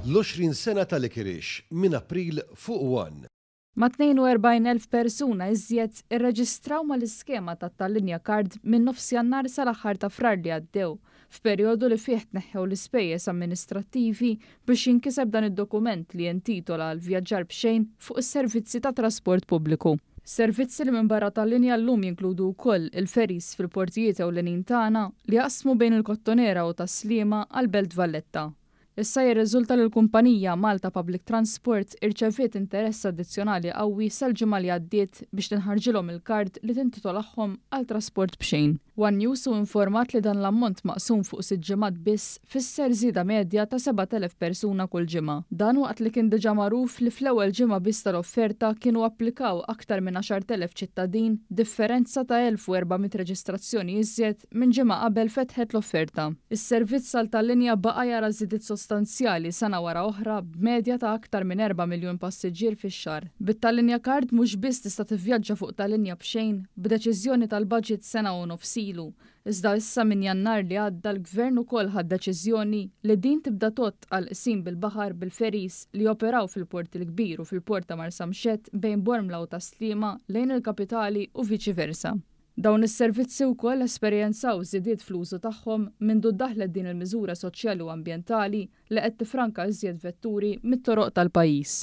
l-20 sena tal-Ikirix minn April fuq 1. Ma' 42,000 persuna iżjed irreġistraw mal-iskema tat-Tallinja Card minn nofs Jannar sal-aħħar ta' frar li għaddew, f'perjodu li fih tneħħew l-ispejjeż amministrattivi biex jinkiseb dan id-dokument li jintitola l-vjaġġar b'xejn fuq is-servizzi ta' trasport pubbliku. Servizzi li minn barra tal-linja llum jinkludu wkoll il-feris fil-portijiet ewlenin tagħna li jaqsmu bejn il-Kottonera u Taslima għal Belt Valletta. Issa jirriżulta li l-kumpanija Malta Public Transport irċeviet interess addizzjonali qawwi sal-ġimgħa li għaddiet biex tinħarġilhom il-kard li tintitolahom għal trasport b'xejn. One News u informat li dan l-ammont maqsum fuq 6 ġimgħat biss fisser żieda medja ta' 7,000 persuna kull ġimgħa. Dan waqt li kien diġà magħruf li fl-ewwel ġimgħa biss tal-offerta kienu applikaw aktar minn 10,000 ċittadin, differenza ta' 1,400 reġistrazzjoni iżjed minn ġimgħa qabel fetħet l-offerta. Is-servizz tal-linja baqa' jara żiediet sostanzjali sena wara oħra b'medja ta' aktar minn 4 miljun passiġġier fix-xahar. Bit-Tallinja Card mhux biss tista' tivvjaġġa fuq tal-linja b'xejn b'deċiżjoni tal-budget sena u nofs ilu. Iżda issa minn Jannar li għadda l-Gvern ukoll ħadd deċiżjoni li din tibda tott għal qsim bil-baħar bil-feris li operaw fil-Port il-Kbir u fil-Port ta' Marsa Mxett bejn Bormla u Taslima lejn il-Kapitali u viċi versa. Dawn is-servizzi wkoll esperjenzaw żiediet fl-użu tagħhom mindu ddaħlet din il-miżura soċjali u ambjentali li qed tifranka iżjed vetturi mit-toroq tal-pajjiż.